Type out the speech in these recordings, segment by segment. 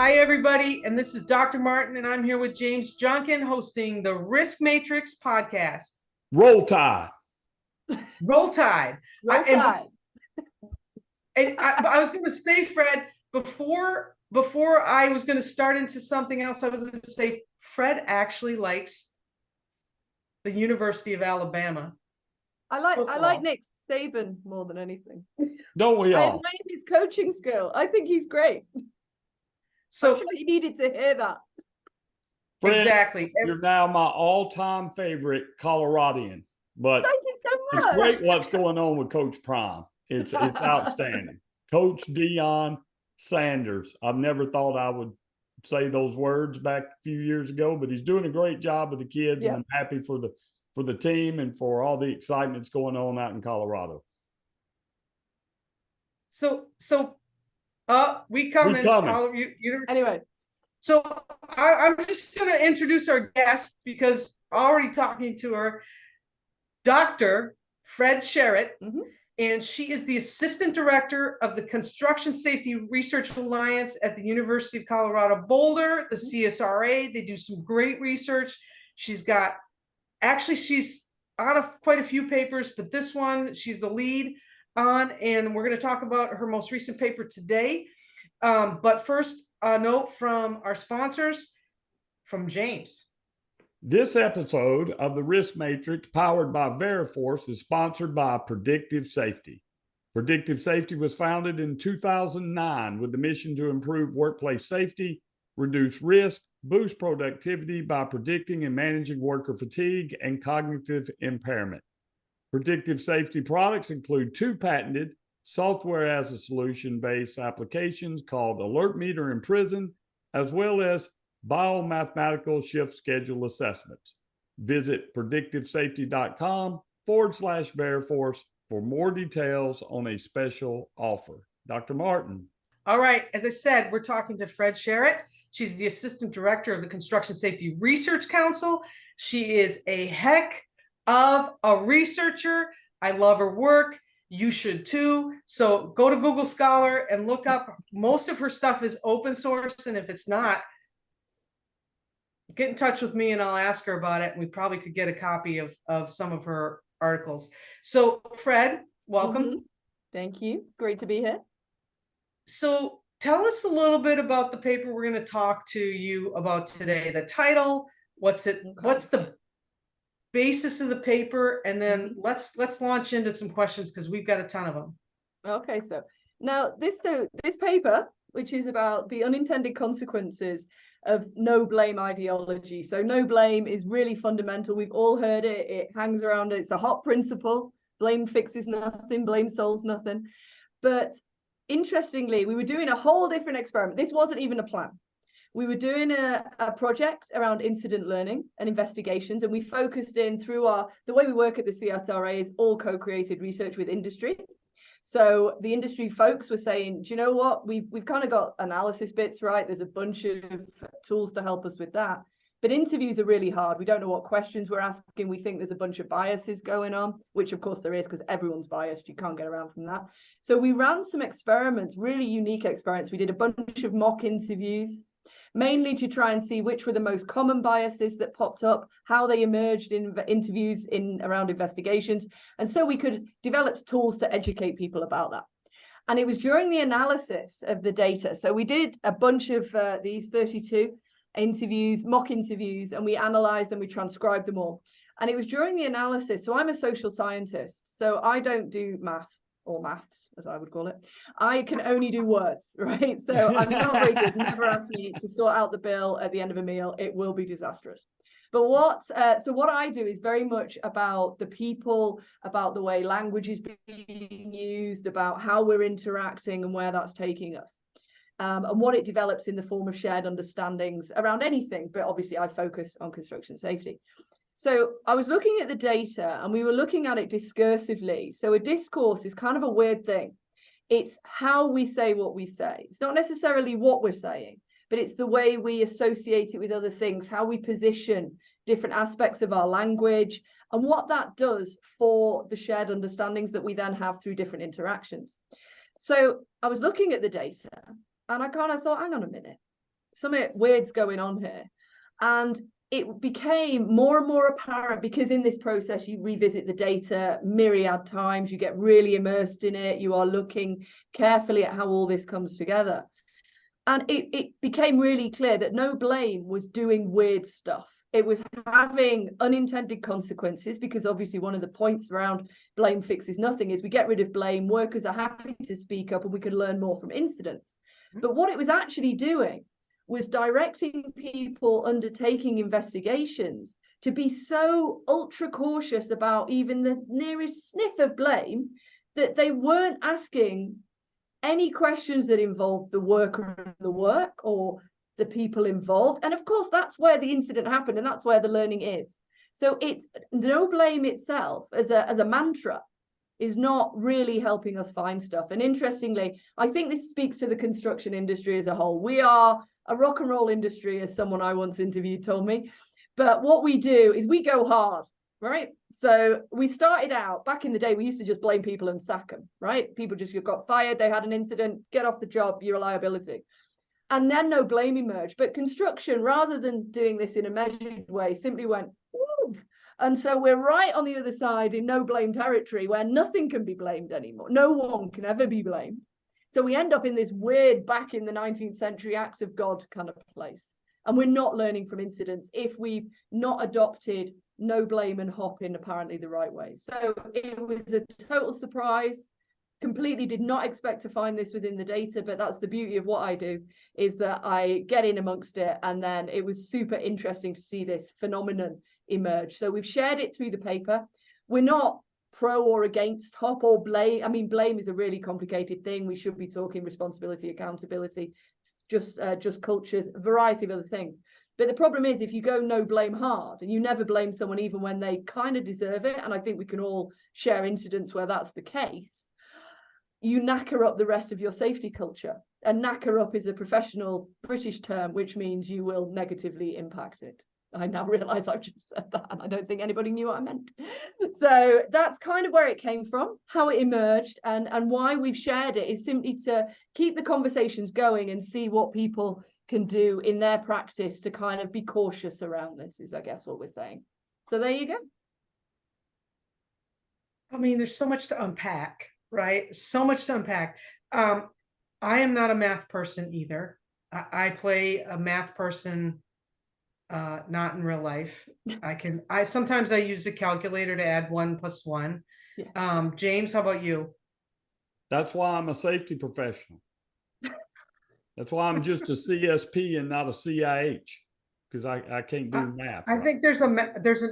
Hi, everybody, and this is Dr. Martin, and I'm here with James Junkin hosting the Risk Matrix podcast. Roll Tide. Roll Tide. Roll Tide. I was going to say, Fred, before I was going to start into something else, I was going to say Fred actually likes the University of Alabama. I like Nick Saban more than anything. Don't we all? I admire his coaching skill. I think he's great. So I'm sure he needed to hear that. Fred, exactly. You're now my all-time favorite Coloradian. But thank you so much. It's great what's going on with Coach Prime. It's outstanding. Coach Deion Sanders. I've never thought I would say those words back a few years ago, but he's doing a great job with the kids, and I'm happy for the team and for all the excitement that's going on out in Colorado. We coming. Anyway, so I'm just going to introduce our guest because already talking to her, Dr. Fred Sherritt, and she is the Assistant Director of the Construction Safety Research Alliance at the University of Colorado Boulder, the CSRA. They do some great research. She's on quite a few papers, but this one she's the lead on, and we're going to talk about her most recent paper today. But first, a note from our sponsors, from James. This episode of the Risk Matrix, powered by Veriforce, is sponsored by Predictive Safety. Predictive Safety was founded in 2009 with the mission to improve workplace safety, reduce risk, boost productivity by predicting and managing worker fatigue and cognitive impairment. Predictive Safety products include 2 patented software-as-a-solution-based applications called Alert Meter in Prison, as well as biomathematical shift schedule assessments. Visit predictivesafety.com/Veriforce for more details on a special offer. Dr. Martin. All right. As I said, we're talking to Fred Sherritt. She's the Assistant Director of the Construction Safety Research Council. She is a heck of a researcher. I love her work. You should too. So go to Google Scholar and look up. Most of her stuff is open source, and if it's not, get in touch with me and I'll ask her about it. And we probably could get a copy of some of her articles. So Fred, welcome. Thank you. Great to be here. So tell us a little bit about the paper we're going to talk to you about today. The title, what's the basis of the paper, and then let's launch into some questions because we've got a ton of them. Okay, so now this paper, which is about the unintended consequences of no blame ideology. So no blame is really fundamental. We've all heard it. It hangs around. It's a hot principle. Blame fixes nothing. Blame solves nothing. But interestingly, we were doing a whole different experiment. This wasn't even a plan. We were doing a project around incident learning and investigations, and we focused in through the way we work at the CSRA is all co-created research with industry. So the industry folks were saying, do you know what? We've kind of got analysis bits, right? There's a bunch of tools to help us with that. But interviews are really hard. We don't know what questions we're asking. We think there's a bunch of biases going on, which of course there is because everyone's biased. You can't get around from that. So we ran some experiments, really unique experiments. We did a bunch of mock interviews, mainly to try and see which were the most common biases that popped up, how they emerged in interviews around investigations. And so we could develop tools to educate people about that. And it was during the analysis of the data. So we did a bunch of these 32 interviews, mock interviews, and we analyzed them, we transcribed them all. And it was during the analysis. So I'm a social scientist, so I don't do math. Or maths, as I would call it. I can only do words, right? So I'm not very good. Never ask me to sort out the bill at the end of a meal. It will be disastrous. But what I do is very much about the people, about the way language is being used, about how we're interacting and where that's taking us. And what it develops in the form of shared understandings around anything. But obviously I focus on construction safety. So I was looking at the data and we were looking at it discursively. So a discourse is kind of a weird thing. It's how we say what we say. It's not necessarily what we're saying, but it's the way we associate it with other things, how we position different aspects of our language, and what that does for the shared understandings that we then have through different interactions. So I was looking at the data and I kind of thought, hang on a minute. something weird's going on here. And it became more and more apparent, because in this process, you revisit the data myriad times, you get really immersed in it, you are looking carefully at how all this comes together. And it became really clear that no blame was doing weird stuff. It was having unintended consequences, because obviously one of the points around blame fixes nothing is we get rid of blame, workers are happy to speak up, and we can learn more from incidents. But what it was actually doing was directing people undertaking investigations to be so ultra cautious about even the nearest sniff of blame that they weren't asking any questions that involved the worker and the work or the people involved. And of course, that's where the incident happened, and that's where the learning is. So it's no blame itself as a mantra is not really helping us find stuff. And interestingly, I think this speaks to the construction industry as a whole. We are a rock and roll industry, as someone I once interviewed told me. But what we do is we go hard, right? So we started out back in the day, we used to just blame people and sack them, right? People just got fired, they had an incident, get off the job, you're a liability. And then no blame emerged. But construction, rather than doing this in a measured way, simply went, woof. And so we're right on the other side in no blame territory, where nothing can be blamed anymore. No one can ever be blamed. So we end up in this weird back in the 19th century acts of God kind of place. And we're not learning from incidents if we've not adopted no blame and hop in apparently the right way. So it was a total surprise. Completely did not expect to find this within the data, but that's the beauty of what I do, is that I get in amongst it. And then it was super interesting to see this phenomenon emerge. So we've shared it through the paper. We're not pro or against hop or blame. I mean, blame is a really complicated thing. We should be talking responsibility, accountability, just cultures, a variety of other things. But the problem is, if you go no blame hard and you never blame someone even when they kind of deserve it, and I think we can all share incidents where that's the case, you knacker up the rest of your safety culture. And knacker up is a professional British term, which means you will negatively impact it. I now realize I've just said that, and I don't think anybody knew what I meant. So that's kind of where it came from, how it emerged, and why we've shared it is simply to keep the conversations going and see what people can do in their practice to kind of be cautious around this, is I guess what we're saying. So there you go. I mean, there's so much to unpack, right? So much to unpack. I am not a math person either. I play a math person, not in real life. Sometimes I use a calculator to add 1 + 1. Yeah. James, how about you? That's why I'm a safety professional. That's why I'm just a CSP and not a CIH, because I can't do math. I think there's an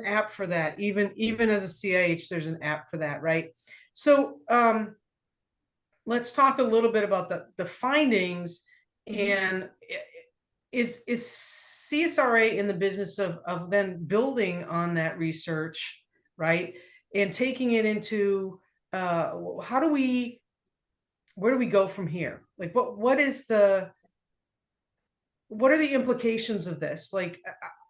app for that. Even as a CIH, there's an app for that, right? So let's talk a little bit about the findings. And is CSRA in the business of then building on that research, right, and taking it into where do we go from here? Like, what are the implications of this? Like,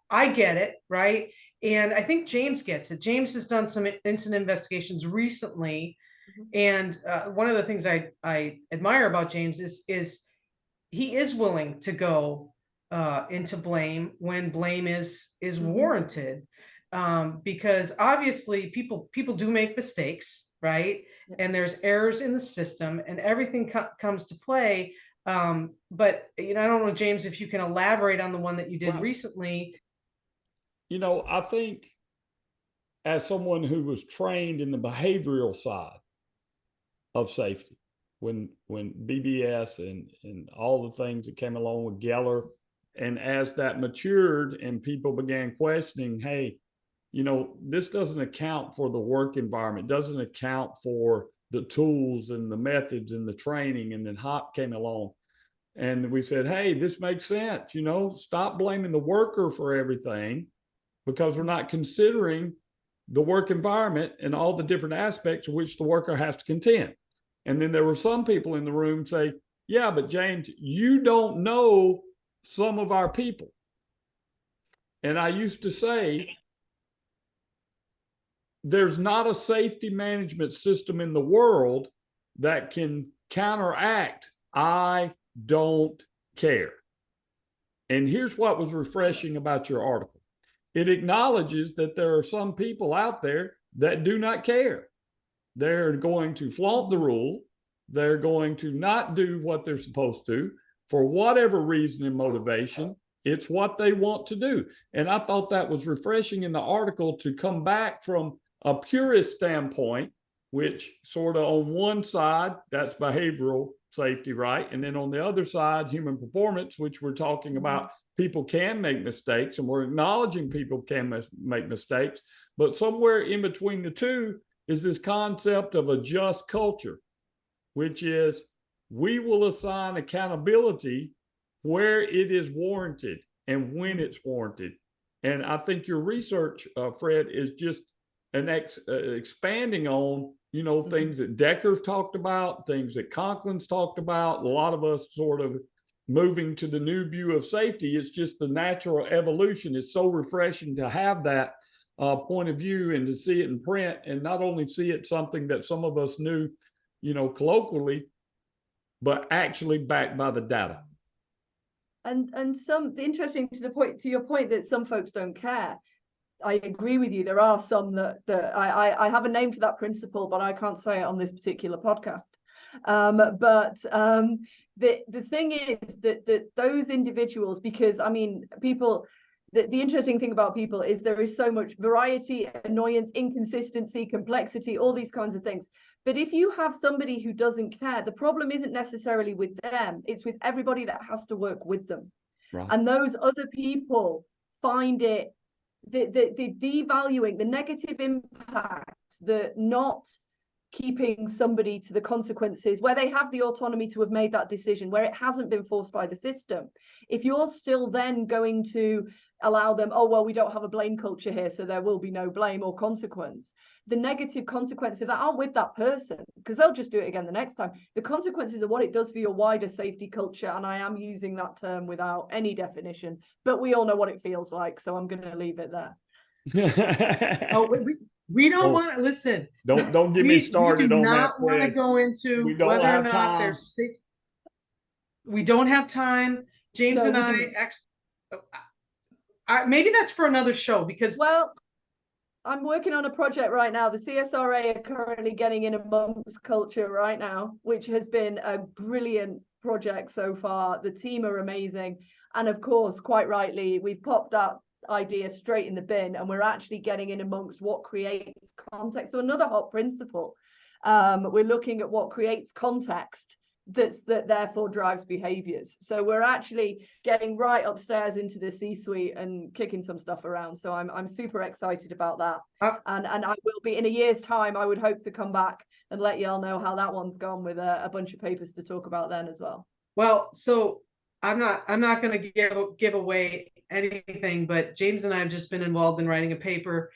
I get it, right? And I think James gets it. James has done some incident investigations recently. And one of the things I admire about James is he is willing to go into blame when blame is warranted, because obviously people do make mistakes, right? And there's errors in the system, and everything comes to play. But I don't know, James, if you can elaborate on the one that you did recently. I think as someone who was trained in the behavioral side of safety, when BBS and all the things that came along with Geller, and as that matured and people began questioning, hey, this doesn't account for the work environment, doesn't account for the tools and the methods and the training, and then HOP came along. And we said, hey, this makes sense. Stop blaming the worker for everything, because we're not considering the work environment and all the different aspects of which the worker has to contend. And then there were some people in the room say, yeah, but James, you don't know some of our people. And I used to say, there's not a safety management system in the world that can counteract I don't care. And here's what was refreshing about your article. It acknowledges that there are some people out there that do not care. They're going to flaunt the rule. They're going to not do what they're supposed to for whatever reason and motivation. It's what they want to do. And I thought that was refreshing in the article to come back from a purist standpoint, which sort of on one side, that's behavioral safety, right? And then on the other side, human performance, which we're talking about, people can make mistakes and we're acknowledging people can make mistakes. But somewhere in between the two is this concept of a just culture, which is we will assign accountability where it is warranted and when it's warranted. And I think your research, Fred, is just an expanding on, you know, things that Decker's talked about, things that Conklin's talked about, a lot of us sort of moving to the new view of safety. It's just the natural evolution. It's so refreshing to have that point of view and to see it in print, and not only see it something that some of us knew, you know, colloquially, but actually backed by the data. And some interesting to your point that some folks don't care. I agree with you. There are some that I have a name for that principle, but I can't say it on this particular podcast. The thing is that those individuals, because I mean, people, the interesting thing about people is there is so much variety, annoyance, inconsistency, complexity, all these kinds of things. But if you have somebody who doesn't care, the problem isn't necessarily with them, it's with everybody that has to work with them. Right. And those other people find it, the devaluing, the negative impact, the not keeping somebody to the consequences where they have the autonomy to have made that decision, where it hasn't been forced by the system. If you're still then going to allow them, oh, well, we don't have a blame culture here, so there will be no blame or consequence. The negative consequences of that aren't with that person, because they'll just do it again the next time. The consequences are what it does for your wider safety culture. And I am using that term without any definition, but we all know what it feels like. So I'm going to leave it there. We don't want to listen. Don't get me started on that. We do not want to go into whether or not there's sick. We don't have time. James and I actually, maybe that's for another show, because I'm working on a project right now. The CSRA are currently getting in amongst culture right now, which has been a brilliant project so far. The team are amazing. And of course, quite rightly, we've popped that idea straight in the bin, and we're actually getting in amongst what creates context. So another hot principle, we're looking at what creates context that therefore drives behaviors. So we're actually getting right upstairs into the C-suite and kicking some stuff around. So I'm super excited about that. And I will be in a year's time. I would hope to come back and let y'all know how that one's gone, with a bunch of papers to talk about then as well. Well, so I'm not going to give away anything, but James and I have just been involved in writing a paper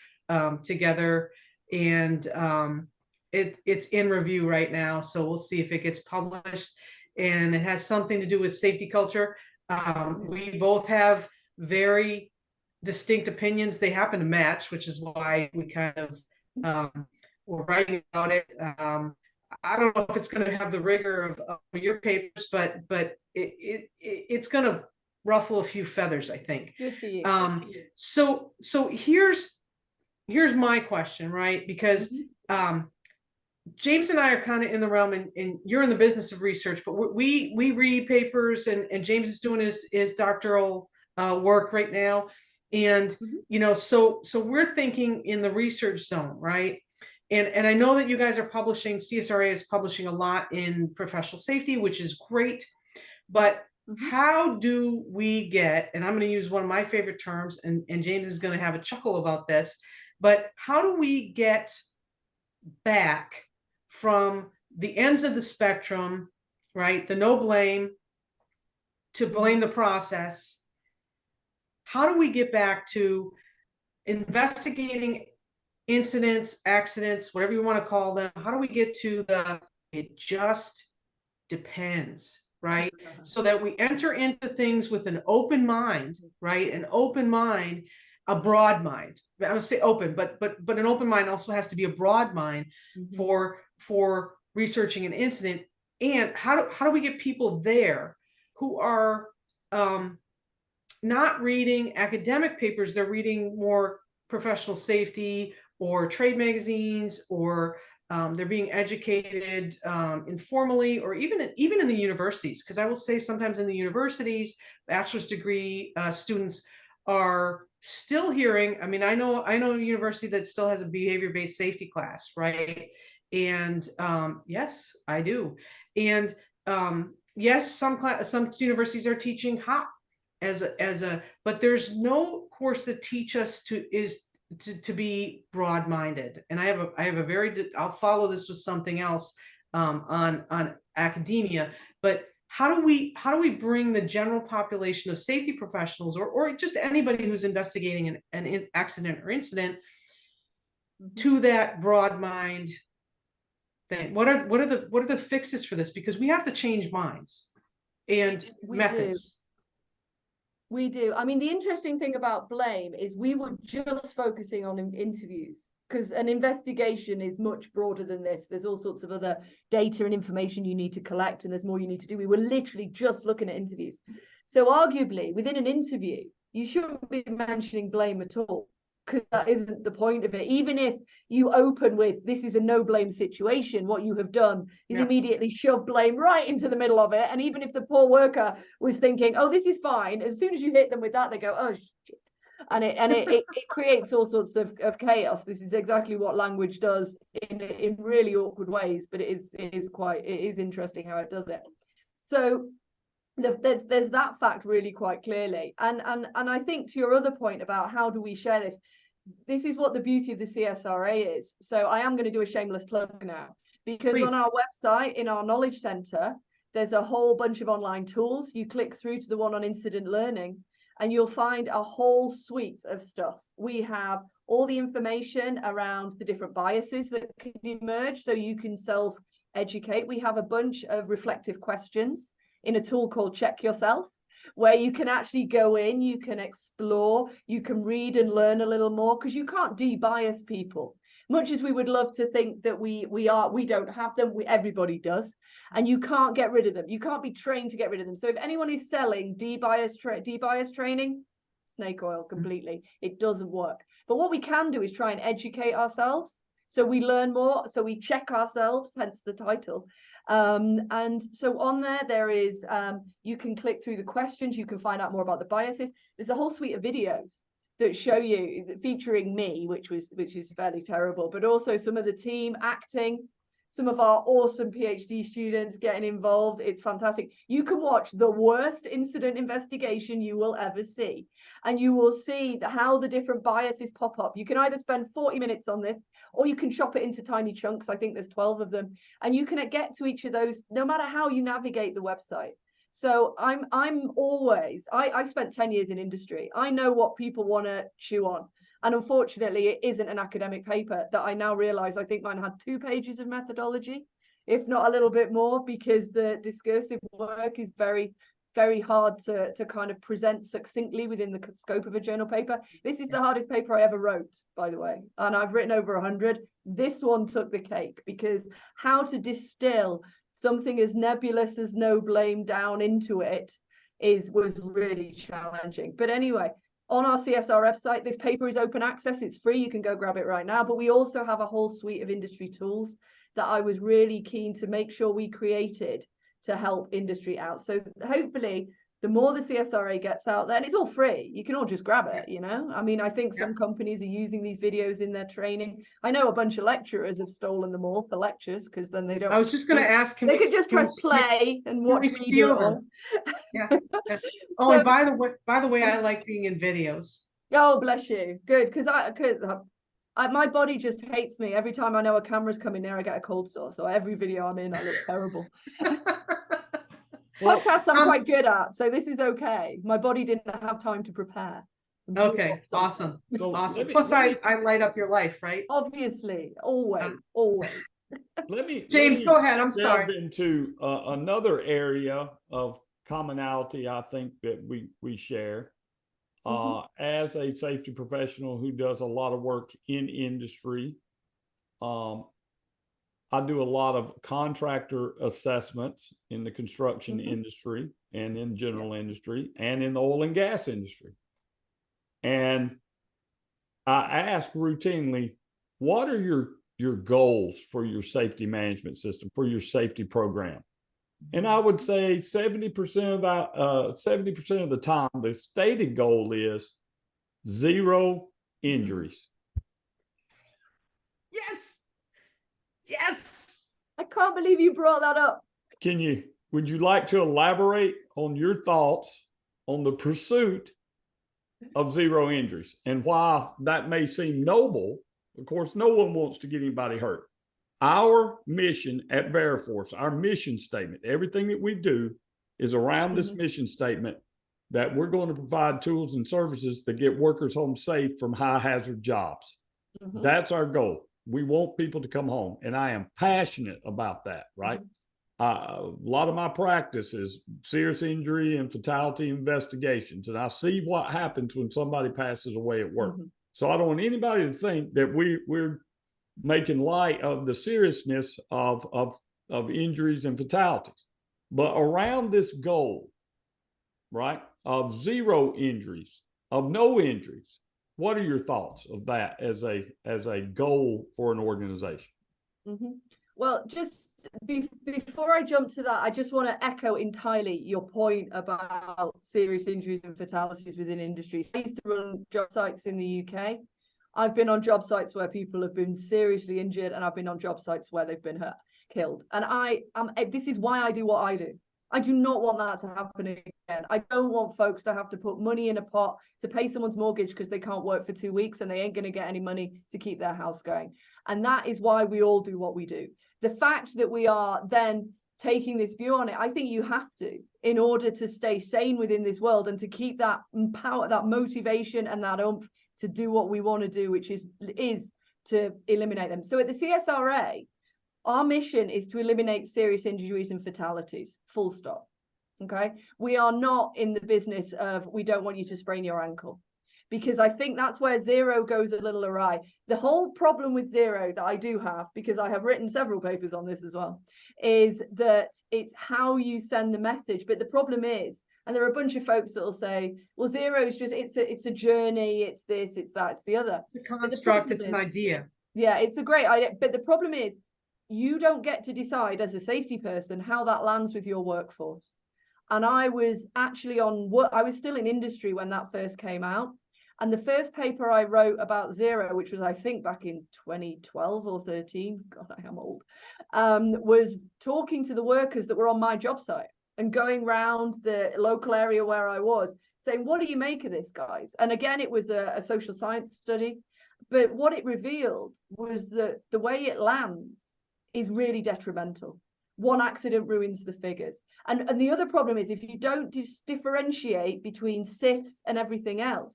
together, and it's in review right now. So we'll see if it gets published, and it has something to do with safety culture. We both have very distinct opinions. They happen to match, which is why we kind of we're writing about it. I don't know if it's going to have the rigor of your papers, but it's going to ruffle a few feathers, I think. Good for you. So here's my question, right? Because James and I are kind of in the realm, and you're in the business of research, but we read papers, and James is doing his doctoral work right now, and you know, so we're thinking in the research zone, right? And I know that you guys are publishing, CSRA is publishing a lot in professional safety, which is great, but how do we get, and I'm going to use one of my favorite terms, and James is going to have a chuckle about this, but how do we get back from the ends of the spectrum, right? The no blame to blame the process. How do we get back to investigating incidents, accidents, whatever you want to call them? How do we get to it just depends, right? So that we enter into things with an open mind, right? An open mind, a broad mind. I would say open, but an open mind also has to be a broad mind for researching an incident. And how do we get people there who are not reading academic papers, they're reading more professional safety or trade magazines, or they're being educated informally, or even in the universities. Because I will say sometimes in the universities, bachelor's degree students are still hearing. I mean, I know a university that still has a behavior-based safety class, right? And yes, I do. And yes, some universities are teaching HOP but there's no course that teach us to be broad-minded. And I have a very, I'll follow this with something else on academia, but how do we bring the general population of safety professionals, or just anybody who's investigating an accident or incident, to that broad mind thing? What are the fixes for this? Because we have to change minds and methods. We do. I mean, the interesting thing about blame is we were just focusing on interviews, because an investigation is much broader than this. There's all sorts of other data and information you need to collect, and there's more you need to do. We were literally just looking at interviews. So arguably, within an interview, you shouldn't be mentioning blame at all, because that isn't the point of it. Even if you open with, this is a no blame situation, what you have done is immediately shove blame right into the middle of it. And even if the poor worker was thinking, oh, this is fine, as soon as you hit them with that, they go, oh, shit. And it creates all sorts of chaos. This is exactly what language does in really awkward ways, but it is interesting how it does it. So there's that fact really quite clearly. And I think to your other point about how do we share this is what the beauty of the CSRA is. So I am going to do a shameless plug now, because on our website, in our knowledge center, there's a whole bunch of online tools. You click through to the one on incident learning, and you'll find a whole suite of stuff. We have all the information around the different biases that can emerge, so you can self-educate. We have a bunch of reflective questions in a tool called Check Yourself, where you can actually go in, you can explore, you can read and learn a little more, because you can't de-bias people. Much as we would love to think that we don't have them, everybody does, and you can't get rid of them. You can't be trained to get rid of them. So if anyone is selling de-bias training, snake oil completely. It doesn't work. But what we can do is try and educate ourselves, so we learn more, so we check ourselves, hence the title. And so on there is, you can click through the questions, you can find out more about the biases. There's a whole suite of videos that show you, featuring me, which is fairly terrible, but also some of the team acting, some of our awesome PhD students getting involved. It's fantastic. You can watch the worst incident investigation you will ever see, and you will see how the different biases pop up. You can either spend 40 minutes on this, or you can chop it into tiny chunks. I think there's 12 of them, and you can get to each of those no matter how you navigate the website. So I spent 10 years in industry. I know what people want to chew on. And unfortunately, it isn't an academic paper that I now realize. I think mine had 2 pages of methodology, if not a little bit more, because the discursive work is very, very hard to kind of present succinctly within the scope of a journal paper. This is the hardest paper I ever wrote, by the way. And I've written over 100. This one took the cake, because how to distill something as nebulous as no blame down into it was really challenging. But anyway, on our CSR website, this paper is open access. It's free. You can go grab it right now. But we also have a whole suite of industry tools that I was really keen to make sure we created to help industry out. So hopefully, the more the CSRA gets out there, and it's all free, you can all just grab it, I mean, I think some companies are using these videos in their training. I know a bunch of lecturers have stolen them all for lectures, because then they don't. I was just going to ask, they could just press play and watch me do it all. Yeah. Oh, so, and by the way, I like being in videos. Oh, bless you. Good, because my body just hates me. Every time I know a camera's coming near, I get a cold sore. So every video I'm in, I look terrible. Podcasts I'm quite good at, so this is okay. My body didn't have time to prepare. Okay, awesome. So awesome. Plus, I light up your life, right? Obviously, always. James, go ahead. I'm sorry. Into another area of commonality, I think that we share. As a safety professional who does a lot of work in industry, I do a lot of contractor assessments in the construction industry and in general industry and in the oil and gas industry. And I ask routinely, what are your goals for your safety management system, for your safety program? And I would say 70% of the time, the stated goal is 0 injuries. Yes. Yes. I can't believe you brought that up. Would you like to elaborate on your thoughts on the pursuit of 0 injuries and why that may seem noble? Of course, no one wants to get anybody hurt. Our mission at Veriforce, our mission statement, everything that we do is around this mission statement that we're going to provide tools and services that get workers home safe from high hazard jobs. That's our goal. We want people to come home, and I am passionate about that, right? A lot of my practice is serious injury and fatality investigations, and I see what happens when somebody passes away at work. So I don't want anybody to think that we're making light of the seriousness of injuries and fatalities. But around this goal, right, of 0 injuries, of no injuries, what are your thoughts of that as a goal for an organization? Well, just before I jump to that, I just want to echo entirely your point about serious injuries and fatalities within industries. I used to run job sites in the UK. I've been on job sites where people have been seriously injured, and I've been on job sites where they've been killed. And this is why I do what I do. I do not want that to happen again. I don't want folks to have to put money in a pot to pay someone's mortgage because they can't work for 2 weeks and they ain't going to get any money to keep their house going. And that is why we all do what we do. The fact that we are then taking this view on it, I think you have to, in order to stay sane within this world and to keep that power, that motivation and that oomph to do what we want to do, which is to eliminate them. So at the CSRA, our mission is to eliminate serious injuries and fatalities, full stop. Okay. We are not in the business of, we don't want you to sprain your ankle, because I think that's where 0 goes a little awry. The whole problem with 0 that I do have, because I have written several papers on this as well, is that it's how you send the message. But the problem is, and there are a bunch of folks that will say, well, 0 is just, it's a journey, it's this, it's that, it's the other. It's a construct, it's an idea. Yeah, it's a great idea. But the problem is, you don't get to decide as a safety person how that lands with your workforce. And I was actually I was still in industry when that first came out. And the first paper I wrote about 0, which was, I think, back in 2012 or 13, God, I am old, was talking to the workers that were on my job site and going around the local area where I was saying, what do you make of this, guys? And again, it was a social science study. But what it revealed was that the way it lands is really detrimental. One accident ruins the figures. And the other problem is, if you don't differentiate between SIFs and everything else,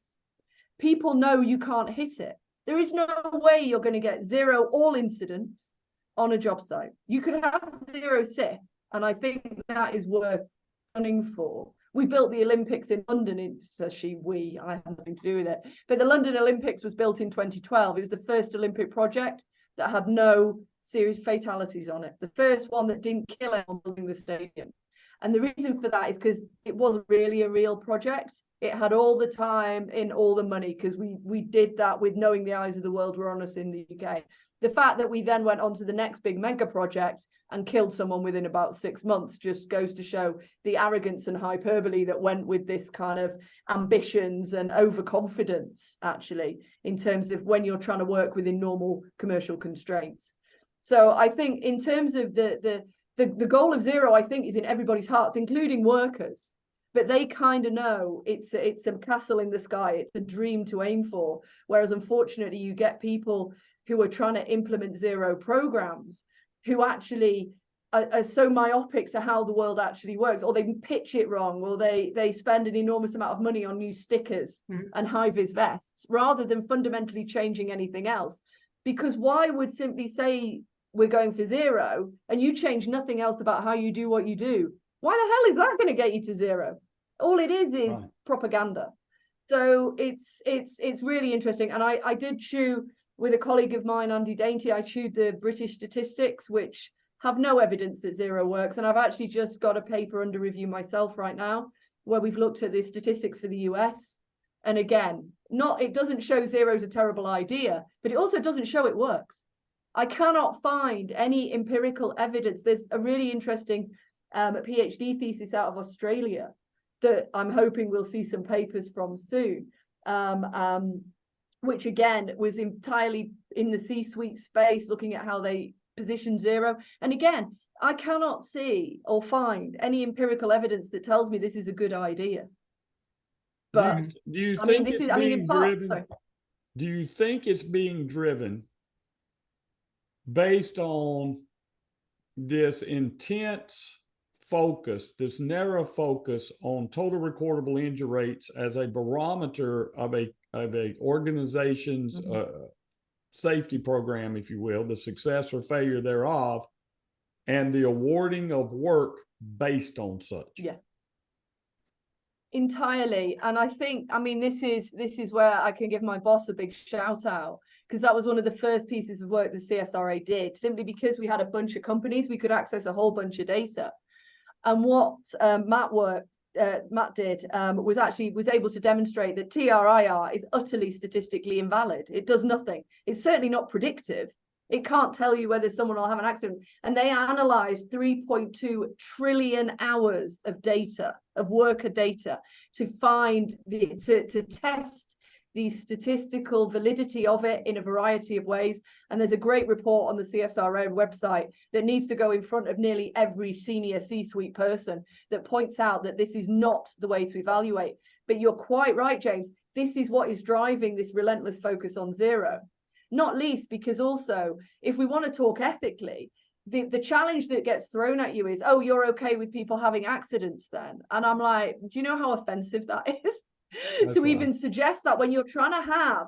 people know you can't hit it. There is no way you're going to get 0 all incidents on a job site. You could have 0 SIF, and I think that is worth running for. We built the Olympics in London. I had nothing to do with it. But the London Olympics was built in 2012. It was the first Olympic project that had no serious fatalities on it. The first one that didn't kill anyone building the stadium. And the reason for that is because it wasn't really a real project. It had all the time and all the money, because we did that with knowing the eyes of the world were on us in the UK. The fact that we then went on to the next big mega project and killed someone within about 6 months just goes to show the arrogance and hyperbole that went with this kind of ambitions and overconfidence, actually, in terms of when you're trying to work within normal commercial constraints. So I think in terms of the goal of 0, I think, is in everybody's hearts, including workers. But they kind of know it's a castle in the sky. It's a dream to aim for. Whereas, unfortunately, you get people who are trying to implement 0 programs who actually are so myopic to how the world actually works, or they pitch it wrong, or they spend an enormous amount of money on new stickers and high-vis vests rather than fundamentally changing anything else. Because why would simply say we're going for 0 and you change nothing else about how you do what you do? Why the hell is that going to get you to 0? All it is propaganda. So it's really interesting. And I did chew with a colleague of mine, Andy Dainty, I chewed the British statistics, which have no evidence that zero works. And I've actually just got a paper under review myself right now, where we've looked at the statistics for the US. And again, it doesn't show zero is a terrible idea, but it also doesn't show it works. I cannot find any empirical evidence. There's a really interesting PhD thesis out of Australia that I'm hoping we'll see some papers from soon, which again was entirely in the C-suite space, looking at how they position zero. And again, I cannot see or find any empirical evidence that tells me this is a good idea. But do you think it's being driven? Sorry. Do you think it's being driven based on this intense focus, this narrow focus on total recordable injury rates as a barometer of a organization's safety program, if you will, the success or failure thereof, and the awarding of work based on such? Yes, entirely. And I think, I mean, this is where I can give my boss a big shout out, because that was one of the first pieces of work the CSRA did, simply because we had a bunch of companies, we could access a whole bunch of data. And what Matt did was able to demonstrate that TRIR is utterly statistically invalid. It does nothing. It's certainly not predictive. It can't tell you whether someone will have an accident. And they analyzed 3.2 trillion hours of data, of worker data, to find to test the statistical validity of it in a variety of ways. And there's a great report on the CSRA website that needs to go in front of nearly every senior C-suite person that points out that this is not the way to evaluate. But you're quite right, James. This is what is driving this relentless focus on zero. Not least because also, if we want to talk ethically, the challenge that gets thrown at you is, oh, you're okay with people having accidents then? And I'm like, do you know how offensive that is? To even suggest that, when you're trying to have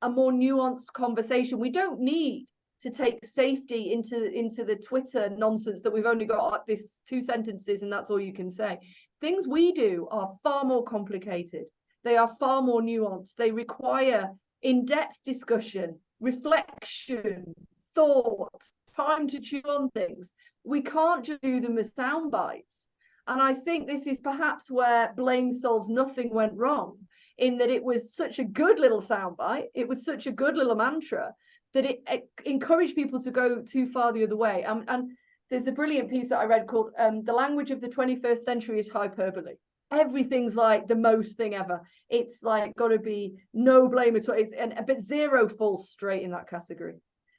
a more nuanced conversation. We don't need to take safety into the Twitter nonsense that we've only got this 2 sentences and that's all you can say. Things we do are far more complicated. They are far more nuanced. They require in-depth discussion, reflection, thought, time to chew on things. We can't just do them as sound bites. And I think this is perhaps where blame solves nothing went wrong, in that it was such a good little soundbite, it was such a good little mantra, that it encouraged people to go too far the other way. And there's a brilliant piece that I read called The Language of the 21st Century is Hyperbole. Everything's like the most thing ever. It's like got to be no blame at all. But zero falls straight in that category.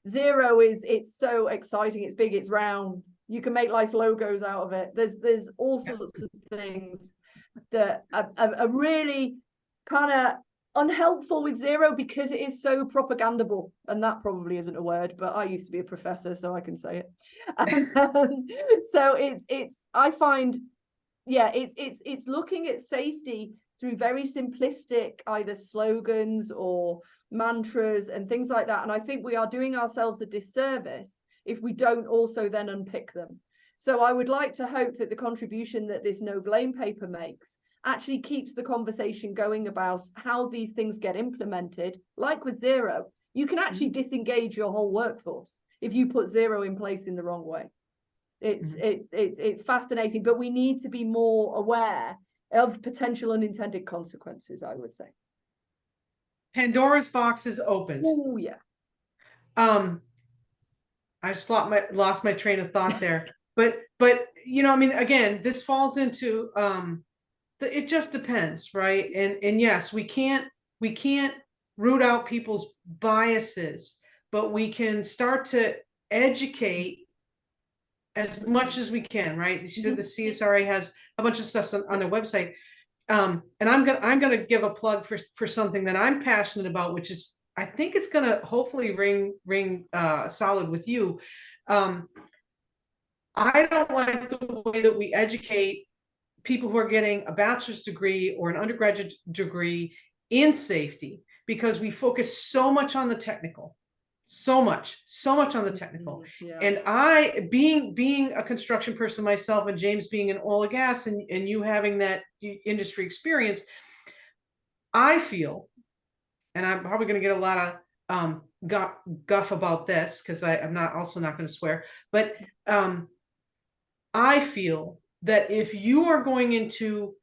Zero it's so exciting, it's big, it's round. You can make nice logos out of it. There's all sorts of things that are really kind of unhelpful with zero, because it is so propagandable. And that probably isn't a word, but I used to be a professor, so I can say it. So it's I find, yeah, it's looking at safety through very simplistic either slogans or mantras and things like that. And I think we are doing ourselves a disservice if we don't also then unpick them. So I would like to hope that the contribution that this no blame paper makes actually keeps the conversation going about how these things get implemented. Like with zero, you can actually disengage your whole workforce if you put zero in place in the wrong way. It's fascinating, but we need to be more aware of potential unintended consequences, I would say. Pandora's box is opened. Oh yeah. I just lost my train of thought there. but you know, I mean, again, this falls into it just depends, right? And yes, we can't root out people's biases, but we can start to educate as much as we can, right? You said the CSRA has a bunch of stuff on their website. And I'm gonna give a plug for something that I'm passionate about, which is, I think it's gonna hopefully ring solid with you. I don't like the way that we educate people who are getting a bachelor's degree or an undergraduate degree in safety, because we focus so much on the technical. So much on the technical. Yeah. And I, being a construction person myself, and James being in oil and gas, and you having that industry experience, I feel, and I'm probably going to get a lot guff about this, because I'm not going to swear, but I feel that if you are going into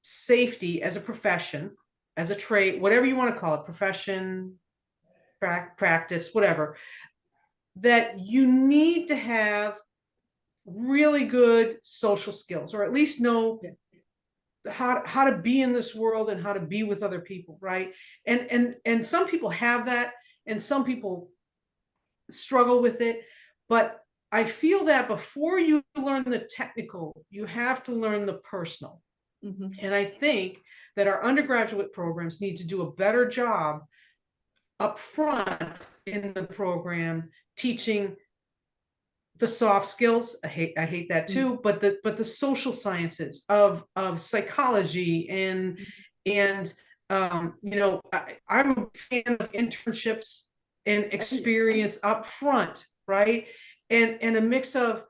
safety as a profession, as a trade, whatever you want to call it, profession, practice, whatever, that you need to have really good social skills, or at least know how to be in this world and how to be with other people, right? And some people have that, and some people struggle with it, but I feel that before you learn the technical, you have to learn the personal. And I think that our undergraduate programs need to do a better job up front in the program teaching the soft skills. I hate that too, but the social sciences of psychology and you know, I'm a fan of internships and experience up front, right? And a mix of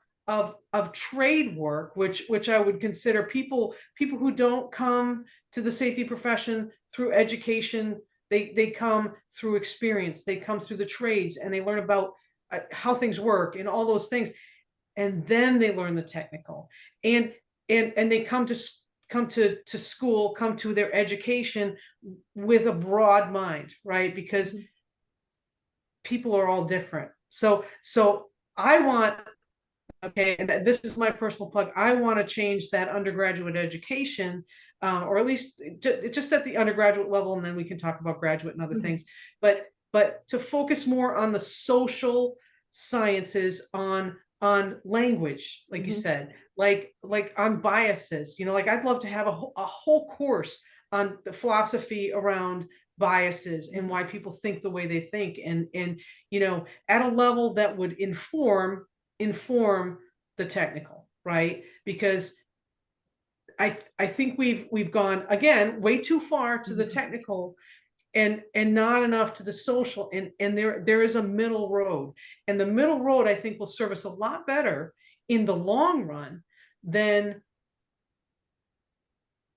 trade work, which I would consider people who don't come to the safety profession through education. They come through experience. They come through the trades, and they learn about how things work and all those things, and then they learn the technical. And they come to school, come to their education with a broad mind, right? Because people are all different. So I want, okay, and this is my personal plug, I want to change that undergraduate education, or at least just at the undergraduate level, and then we can talk about graduate and other things, but to focus more on the social sciences, on language, like you said, like on biases, you know, like I'd love to have a whole course on the philosophy around biases and why people think the way they think, and you know, at a level that would inform the technical, right? Because I think we've gone, again, way too far to the technical and not enough to the social, and there is a middle road, and the middle road I think will serve us a lot better in the long run than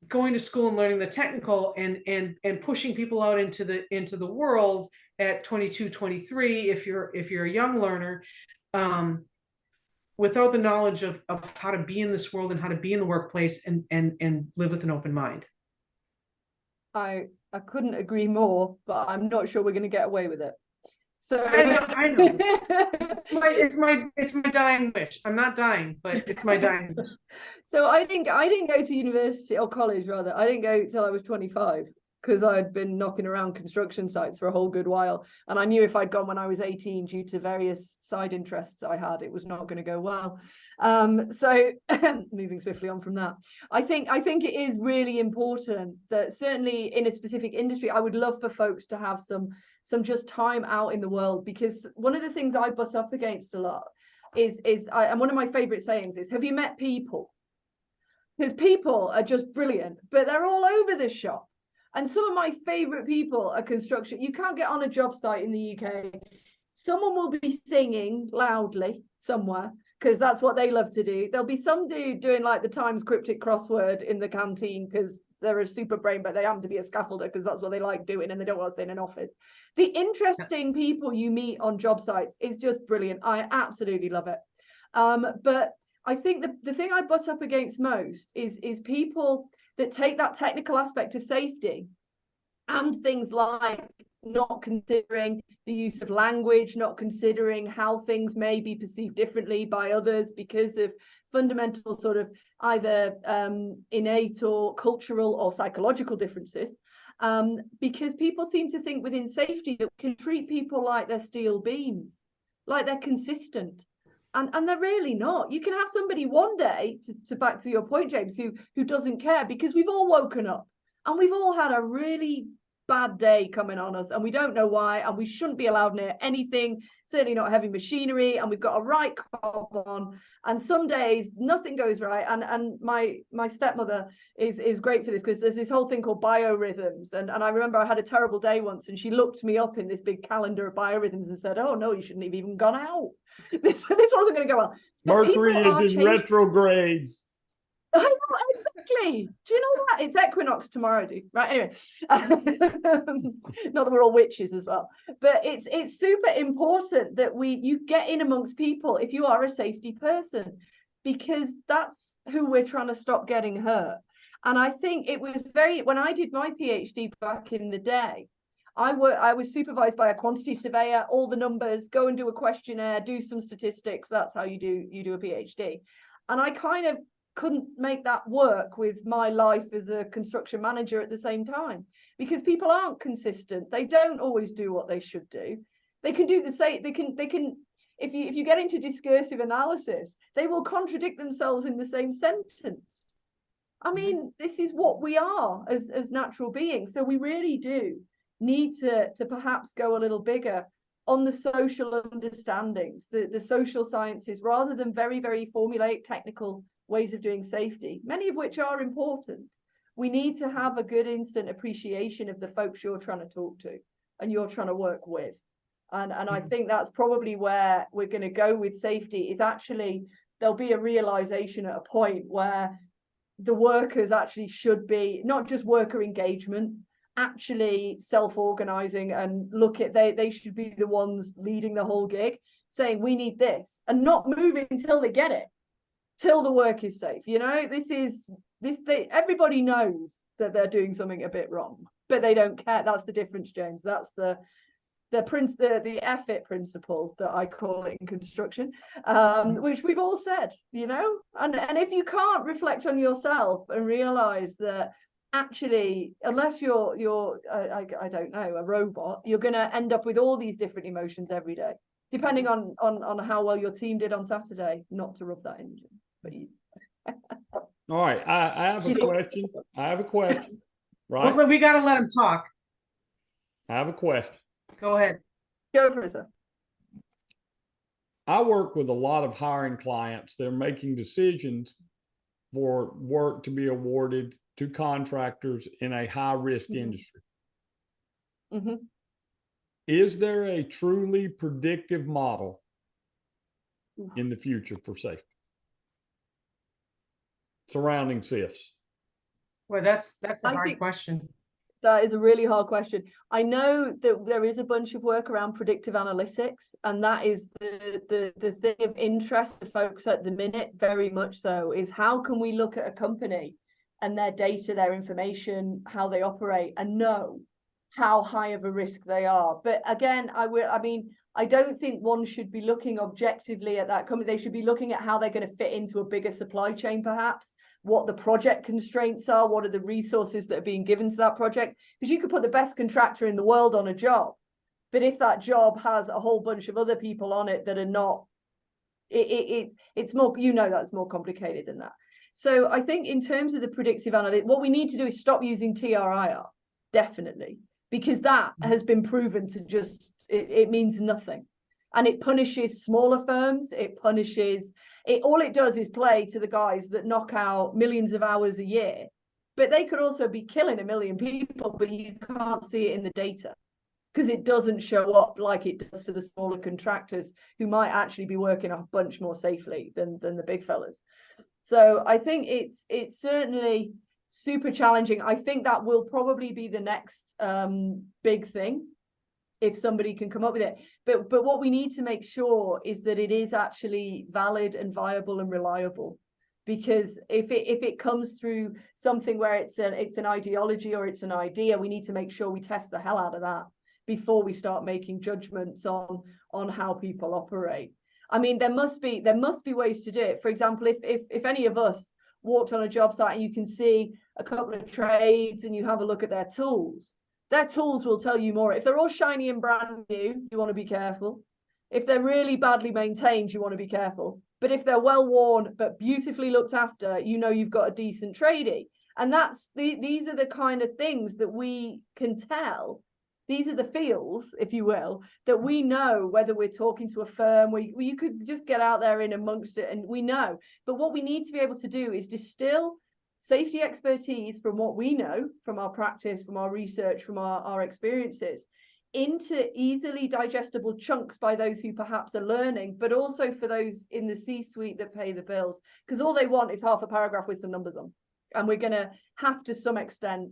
going to school and learning the technical and pushing people out into the world at 22, 23, if you're a young learner, without the knowledge of how to be in this world and how to be in the workplace and live with an open mind. I couldn't agree more, but I'm not sure we're going to get away with it. So I know. It's my dying wish. I'm not dying, but it's my dying wish. So I didn't go to university, or college rather. I didn't go till I was 25, because I'd been knocking around construction sites for a whole good while, and I knew if I'd gone when I was 18, due to various side interests I had, it was not going to go well. So moving swiftly on from that, I think it is really important that certainly in a specific industry, I would love for folks to have some just time out in the world, because one of the things I butt up against a lot is and one of my favorite sayings is, have you met people? Because people are just brilliant, but they're all over the shop. And some of my favorite people are construction. You can't get on a job site in the UK. Someone will be singing loudly somewhere, because that's what they love to do. There'll be some dude doing like the Times cryptic crossword in the canteen because they're a super brain, but they happen to be a scaffolder because that's what they like doing and they don't want to stay in an office. The interesting people you meet on job sites is just brilliant. I absolutely love it. But I think the thing I butt up against most is people that take that technical aspect of safety and things like not considering the use of language, not considering how things may be perceived differently by others because of fundamental sort of either innate or cultural or psychological differences, because people seem to think within safety that we can treat people like they're steel beams, like they're consistent. And they're really not. You can have somebody one day, to back to your point, James, who doesn't care, because we've all woken up and we've all had a really bad day coming on us and we don't know why, and we shouldn't be allowed near anything, certainly not heavy machinery, and we've got a right cob on, and some days nothing goes right. And my stepmother is great for this, because there's this whole thing called biorhythms, and I remember I had a terrible day once and she looked me up in this big calendar of biorhythms and said, oh no, you shouldn't have even gone out. This wasn't going to go well. Mercury is in retrograde. Exactly. Do you know that? It's equinox tomorrow, dude. Right. Anyway, not that we're all witches as well, but it's super important that you get in amongst people if you are a safety person, because that's who we're trying to stop getting hurt. And I think it was when I did my PhD back in the day, I was supervised by a quantity surveyor, all the numbers, go and do a questionnaire, do some statistics. That's how you do a PhD. And I kind of couldn't make that work with my life as a construction manager at the same time, because people aren't consistent. They don't always do what they should do. They can do the same. They can if you get into discursive analysis, they will contradict themselves in the same sentence. I mean, this is what we are as natural beings. So we really do need to perhaps go a little bigger on the social understandings, the social sciences, rather than very, very formulaic technical ways of doing safety, many of which are important. We need to have a good instant appreciation of the folks you're trying to talk to and you're trying to work with. And I think that's probably where we're going to go with safety, is actually there'll be a realization at a point where the workers actually should be not just worker engagement, actually self-organizing, and look at they should be the ones leading the whole gig, saying we need this, and not moving until they get it, till the work is safe. You know, everybody knows that they're doing something a bit wrong, but they don't care. That's the difference, James. That's the effort principle that I call it in construction, which we've all said, you know, and if you can't reflect on yourself and realize that actually, unless you're I don't know, a robot, you're going to end up with all these different emotions every day, depending on how well your team did on Saturday. Not to rub that in, but All right, I have a question. Right, Well, we got to let him talk. I have a question. Go ahead. Go for it, sir. I work with a lot of hiring clients. They're making decisions for work to be awarded to contractors in a high-risk industry. Mm-hmm. Is there a truly predictive model in the future for safety surrounding CIFs? Well, that's a hard question. That is a really hard question. I know that there is a bunch of work around predictive analytics, and that is the thing of interest to folks at the minute, very much so, is how can we look at a company and their data, their information, how they operate, and know how high of a risk they are. But again, I don't think one should be looking objectively at that company. They should be looking at how they're going to fit into a bigger supply chain, perhaps, what the project constraints are, what are the resources that are being given to that project. Because you could put the best contractor in the world on a job, but if that job has a whole bunch of other people on it that are not, it's more, you know, that's more complicated than that. So I think in terms of the predictive analytics, what we need to do is stop using TRIR, definitely, because that has been proven to just, it means nothing. And it punishes smaller firms. All it does is play to the guys that knock out millions of hours a year. But they could also be killing 1 million people, but you can't see it in the data because it doesn't show up like it does for the smaller contractors who might actually be working a bunch more safely than the big fellas. So I think it's certainly super challenging. I think that will probably be the next big thing, if somebody can come up with it. But what we need to make sure is that it is actually valid and viable and reliable. Because if it comes through something where it's an ideology or it's an idea, we need to make sure we test the hell out of that before we start making judgments on how people operate. I mean, there must be ways to do it. For example, if any of us walked on a job site and you can see a couple of trades and you have a look at their tools will tell you more. If they're all shiny and brand new, you want to be careful. If they're really badly maintained, you want to be careful. But if they're well worn but beautifully looked after, you know you've got a decent tradie. And these are the kind of things that we can tell. These are the feels, if you will, that we know whether we're talking to a firm where you could just get out there in amongst it and we know. But what we need to be able to do is distill safety expertise from what we know, from our practice, from our research, from our experiences, into easily digestible chunks by those who perhaps are learning, but also for those in the C-suite that pay the bills, because all they want is half a paragraph with some numbers on. and we're going to have to some extent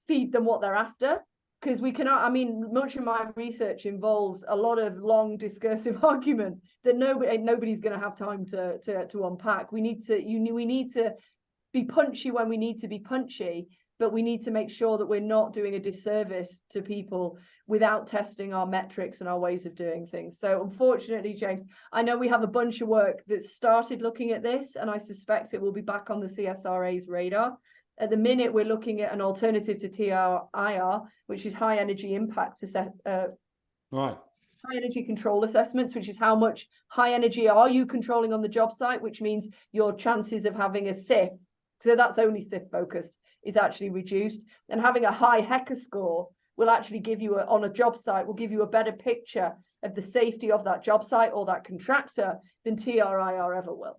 feed them what they're after, because we cannot, I mean, much of my research involves a lot of long discursive argument that nobody's going to have time to unpack. We need to be punchy when we need to be punchy, but we need to make sure that we're not doing a disservice to people without testing our metrics and our ways of doing things. So unfortunately, James, I know we have a bunch of work that started looking at this, and I suspect it will be back on the CSRA's radar. At the minute, we're looking at an alternative to TRIR, which is high energy impact Right. high energy control assessments, which is how much high energy are you controlling on the job site, which means your chances of having a SIF, so that's only SIF focused, is actually reduced. And having a high HECA score will actually give you on a job site, will give you a better picture of the safety of that job site or that contractor than TRIR ever will.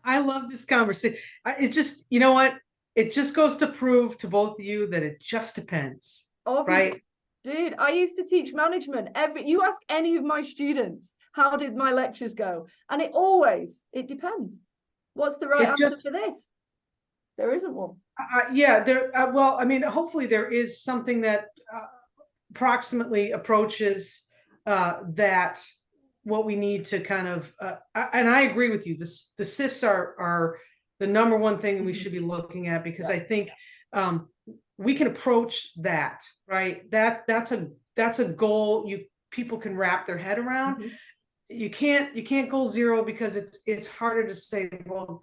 I love this conversation. It just, you know what? It just goes to prove to both of you that it just depends. Obviously, right? Dude, I used to teach management. You ask any of my students, how did my lectures go? And it depends. What's the right answer for this? There isn't one. Well, I mean, hopefully there is something that approximately approaches that what we need to kind of, and I agree with you. The SIFs are the number one thing we should be looking at, because I think we can approach that, right? That's a goal people can wrap their head around. Mm-hmm. You can't goal zero, because it's harder to say, well,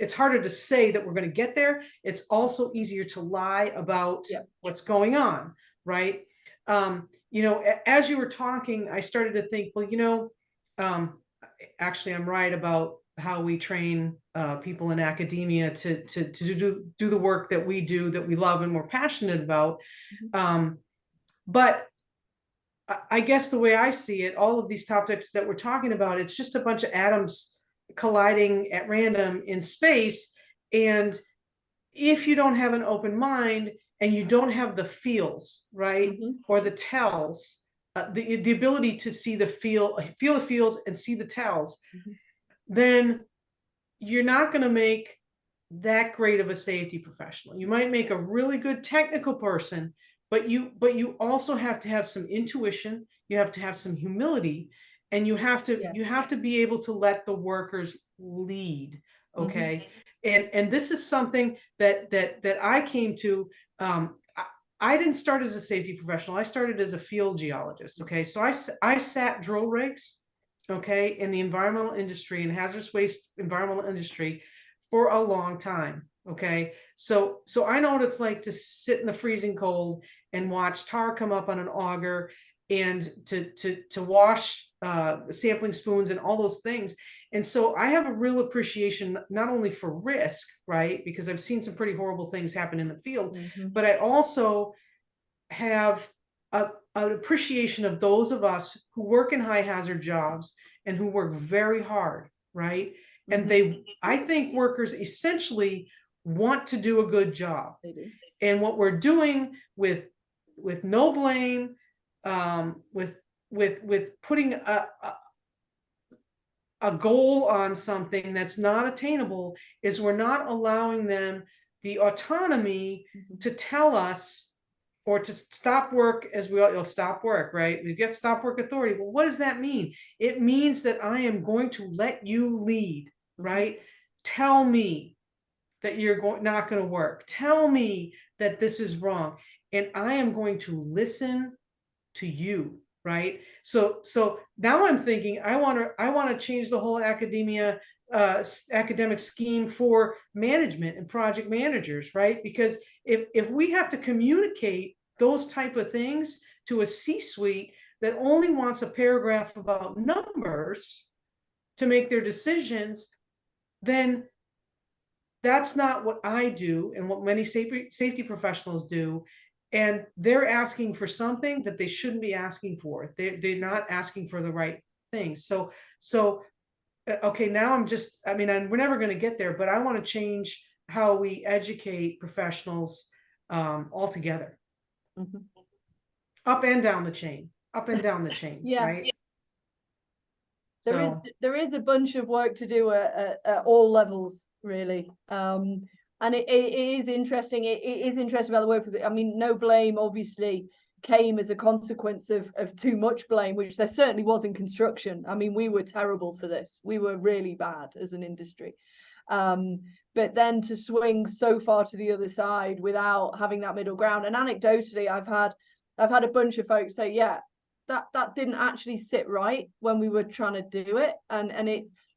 it's harder to say that we're going to get there. It's also easier to lie about what's going on, right? As you were talking, I started to think, well, actually I'm right about how we train people in academia to do the work that we do, that we love and we're passionate about. But I guess the way I see it, all of these topics that we're talking about, it's just a bunch of atoms colliding at random in space. And if you don't have an open mind and you don't have the feels, right, or the tells, the ability to see feel the feels and see the tells, then you're not going to make that great of a safety professional. You might make a really good technical person, but you also have to have some intuition. You have to have some humility, and you have to be able to let the workers lead. Okay. And this is something that I came to. I didn't start as a safety professional. I started as a field geologist. Okay. So I sat drill rigs, okay, in the environmental industry and hazardous waste environmental industry for a long time. Okay. So I know what it's like to sit in the freezing cold and watch tar come up on an auger, and to wash sampling spoons and all those things. And so I have a real appreciation, not only for risk, right, because I've seen some pretty horrible things happen in the field, but I also have an appreciation of those of us who work in high hazard jobs and who work very hard, right? And I think workers essentially want to do a good job. They do. And what we're doing with no blame, with putting a goal on something that's not attainable, is we're not allowing them the autonomy to tell us, or to stop work, as you'll stop work, right? We get stop work authority. Well, what does that mean? It means that I am going to let you lead, right? Tell me that you're not going to work. Tell me that this is wrong, and I am going to listen to you, right? So now I'm thinking I want to change the whole academic scheme for management and project managers, right? Because if we have to communicate those type of things to a C-suite that only wants a paragraph about numbers to make their decisions, then that's not what I do and what many safety professionals do. And they're asking for something that they shouldn't be asking for. They're not asking for the right things. So okay, now we're never going to get there, but I want to change how we educate professionals altogether. Up and down the chain, right? There is a bunch of work to do at all levels, really. And it is interesting. It is interesting about the work. I mean, no blame obviously came as a consequence of too much blame, which there certainly was in construction. I mean, we were terrible for this. We were really bad as an industry. But then to swing so far to the other side without having that middle ground. And anecdotally, I've had a bunch of folks say, yeah, that didn't actually sit right when we were trying to do it. And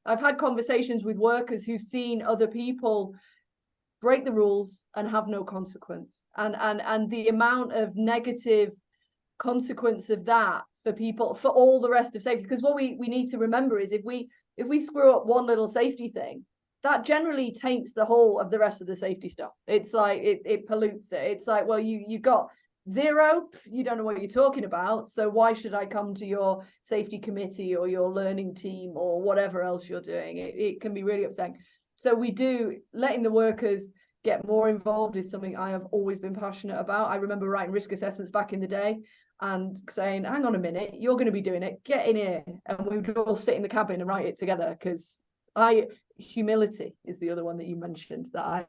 I've had conversations with workers who've seen other people break the rules and have no consequence. And the amount of negative consequence of that for people, for all the rest of safety. Because what we need to remember is if we screw up one little safety thing, that generally taints the whole of the rest of the safety stuff. It's like it pollutes it. It's like, well, you got 0, you don't know what you're talking about, so why should I come to your safety committee or your learning team or whatever else you're doing? It can be really upsetting. So letting the workers get more involved is something I have always been passionate about. I remember writing risk assessments back in the day and saying, hang on a minute, you're going to be doing it, get in here. And we would all sit in the cabin and write it together, because humility is the other one that you mentioned,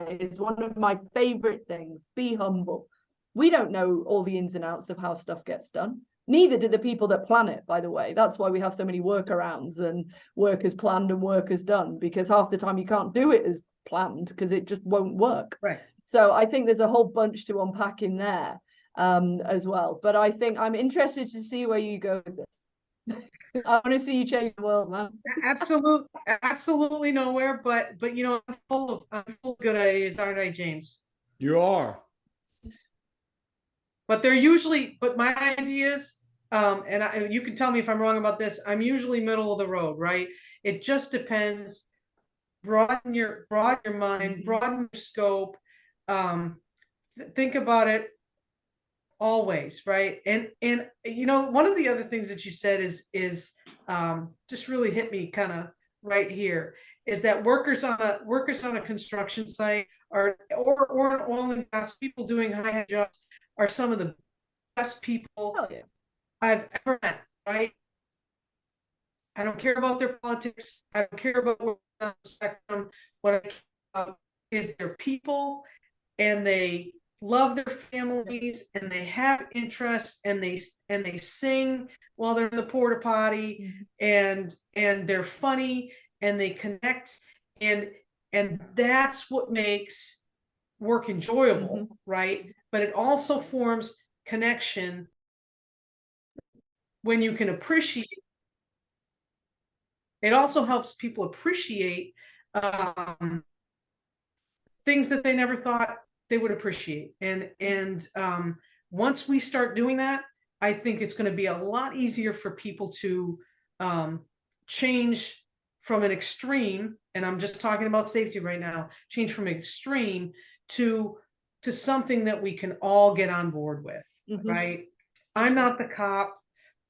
is one of my favorite things. Be humble. We don't know all the ins and outs of how stuff gets done. Neither do the people that plan it, by the way. That's why we have so many workarounds and workers planned and workers done, because half the time you can't do it as planned because it just won't work. Right. So I think there's a whole bunch to unpack in there as well. But I think I'm interested to see where you go with this. I want to see you change the world, man. Absolutely nowhere. But I'm full of good ideas, aren't I, James? You are. But my ideas, and you can tell me if I'm wrong about this, I'm usually middle of the road, right? It just depends. Broaden your mind, broaden your scope. Think about it always, right? And one of the other things that you said is just really hit me kind of right here, is that workers on a construction site or oil and gas, people doing high jobs are some of the best people I've ever met, right? I don't care about their politics. I don't care about where on the spectrum. What I care about is their people, and they love their families, and they have interests, and they sing while they're in the porta potty, and they're funny, and they connect, and that's what makes work enjoyable, right? But it also forms connection when you can appreciate. It also helps people appreciate things that they never thought they would appreciate. And once we start doing that, I think it's going to be a lot easier for people to change from an extreme, and I'm just talking about safety right now, change from extreme to something that we can all get on board with, right? I'm not the cop.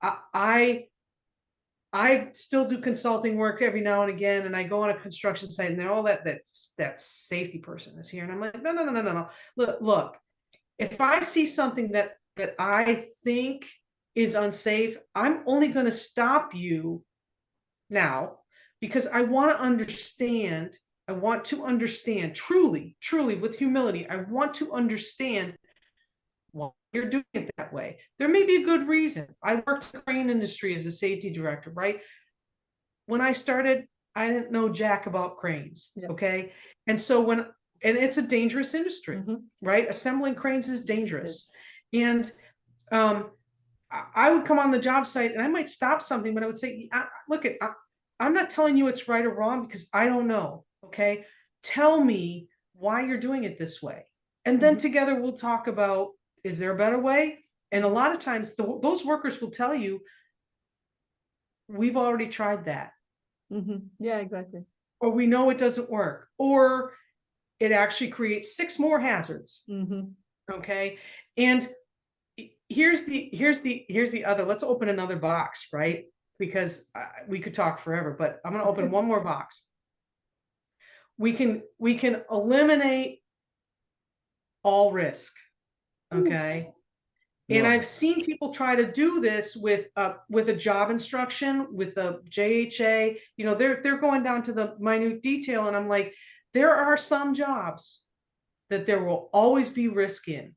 I still do consulting work every now and again, and I go on a construction site, and they're all that safety person is here, and I'm like, no. Look, if I see something that I think is unsafe, I'm only going to stop you now, because I want to understand. I want to understand truly with humility. I want to understand why you're doing it that way. There may be a good reason. I worked in the crane industry as a safety director, right? When I started, I didn't know jack about cranes. Okay. And so and it's a dangerous industry, right? Assembling cranes is dangerous. And I would come on the job site and I might stop something, but I would say, look, I'm not telling you it's right or wrong, because I don't know. Okay. Tell me why you're doing it this way. And then together we'll talk about, is there a better way? And a lot of times those workers will tell you, we've already tried that. Yeah, exactly. Or we know it doesn't work, or it actually creates 6 more hazards. Okay. And here's the other, let's open another box, right? Because we could talk forever, but I'm going to open one more box. We can eliminate all risk. Okay. And No. I've seen people try to do this with a job instruction, with a JHA. You know, they're going down to the minute detail, and I'm like, there are some jobs that there will always be risk in,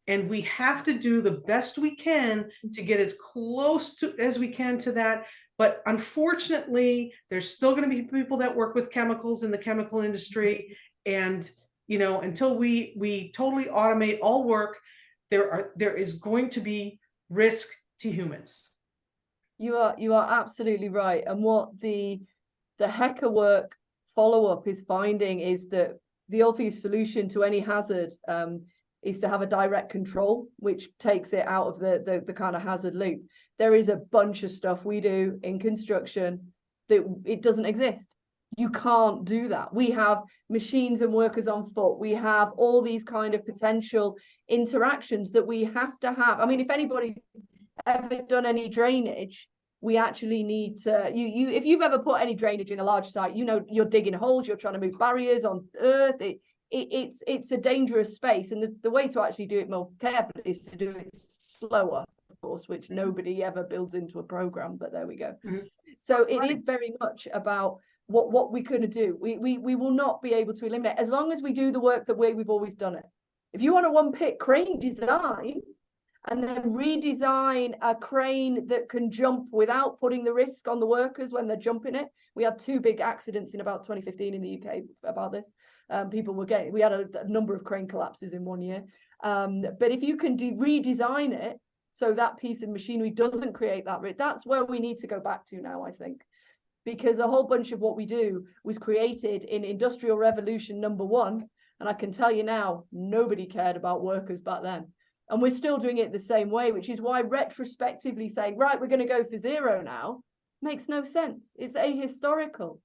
and we have to do the best we can to get as close to as we can to that. But unfortunately, there's still going to be people that work with chemicals in the chemical industry, and you know, until we totally automate all work, there is going to be risk to humans. You are absolutely right. And what the hacker work follow-up is finding is that the obvious solution to any hazard is to have a direct control, which takes it out of the kind of hazard loop. There is a bunch of stuff we do in construction that it doesn't exist. You can't do that. We have machines and workers on foot. We have all these kind of potential interactions that we have to have. I mean, if anybody's ever done any drainage, we actually need to, if you've ever put any drainage in a large site, you know, you're digging holes, you're trying to move barriers on earth. It's a dangerous space. And the way to actually do it more carefully is to do it slower, of course, which nobody ever builds into a program, but there we go. Mm-hmm. So it is very much about what we're going to do. We will not be able to eliminate, as long as we do the work the way we've always done it. If you want a one-pit crane design and then redesign a crane that can jump without putting the risk on the workers when they're jumping it. We had 2 big accidents in about 2015 in the UK about this. We had a number of crane collapses in 1 year. But if you can redesign it so that piece of machinery doesn't create that risk, that's where we need to go back to now, I think. Because a whole bunch of what we do was created in Industrial Revolution #1. And I can tell you now, nobody cared about workers back then. And we're still doing it the same way, which is why retrospectively saying, right, we're going to go for zero now, makes no sense. It's ahistorical.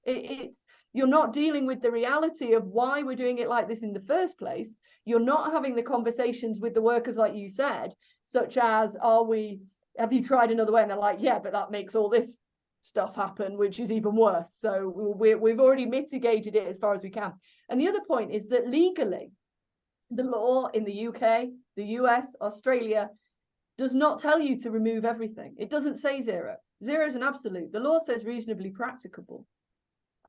You're not dealing with the reality of why we're doing it like this in the first place. You're not having the conversations with the workers, like you said, such as, have you tried another way? And they're like, yeah, but that makes all this stuff happen, which is even worse. So we've already mitigated it as far as we can. And the other point is that legally, the law in the UK, the US, Australia does not tell you to remove everything. It doesn't say zero. Zero is an absolute. The law says reasonably practicable.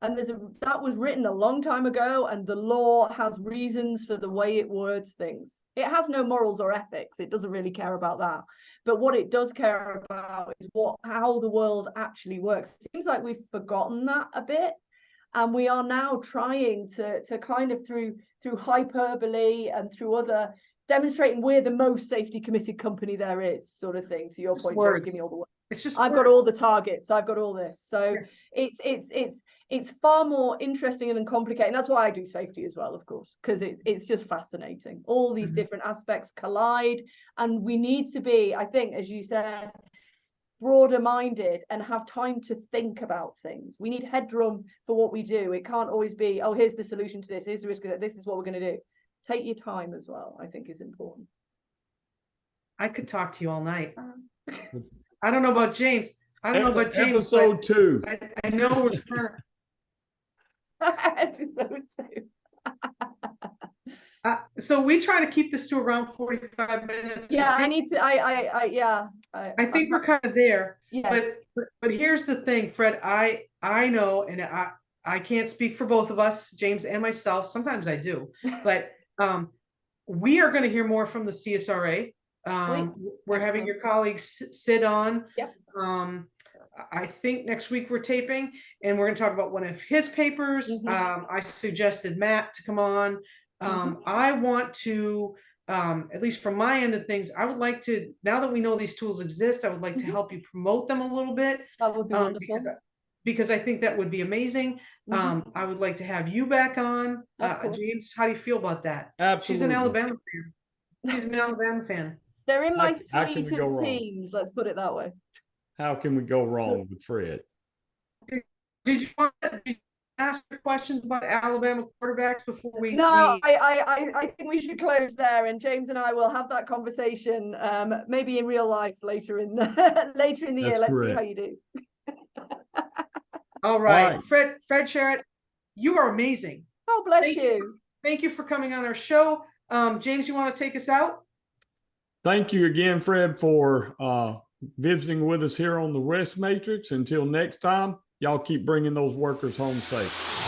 And that was written a long time ago, and the law has reasons for the way it words things. It has no morals or ethics. It doesn't really care about that. But what it does care about is how the world actually works. It seems like we've forgotten that a bit. And we are now trying to kind of through hyperbole and through other demonstrating we're the most safety committed company there is, sort of thing. To your point, James, give me all the words. It's just I've got all the targets. I've got all this. So yeah. It's far more interesting and complicated. And that's why I do safety as well, of course, because it's just fascinating. All these different aspects collide, and we need to be, I think, as you said, broader minded and have time to think about things. We need headroom for what we do. It can't always be, oh, here's the solution to this, here's the risk of it, this is what we're going to do. Take your time as well, I think, is important. I could talk to you all night. I don't know about James. I don't know about James. Episode 2. I know we're Episode 2. So we try to keep this to around 45 minutes. Yeah, I think we're kind of there. Yes. But here's the thing, Fred. I know, and I can't speak for both of us, James and myself. Sometimes I do, but we are going to hear more from the CSRA. We're having your colleagues sit on. Yep. I think next week we're taping, and we're going to talk about one of his papers. I suggested Matt to come on. I want to, at least from my end of things, I would like to, now that we know these tools exist, I would like to help you promote them a little bit. That would be wonderful. Because I think that would be amazing. I would like to have you back on. James, how do you feel about that? Absolutely. She's an Alabama fan. She's an Alabama fan. They're in my suite of teams, let's put it that way. How can we go wrong with Fred? Did you ask your questions about Alabama quarterbacks before we? No, I think we should close there, and James and I will have that conversation, maybe in real life later in the year. Let's see how you do. All right. Fred Sherritt, you are amazing. Oh, bless you. Thank you for coming on our show. James, you want to take us out? Thank you again, Fred, for visiting with us here on the Risk Matrix. Until next time, y'all keep bringing those workers home safe.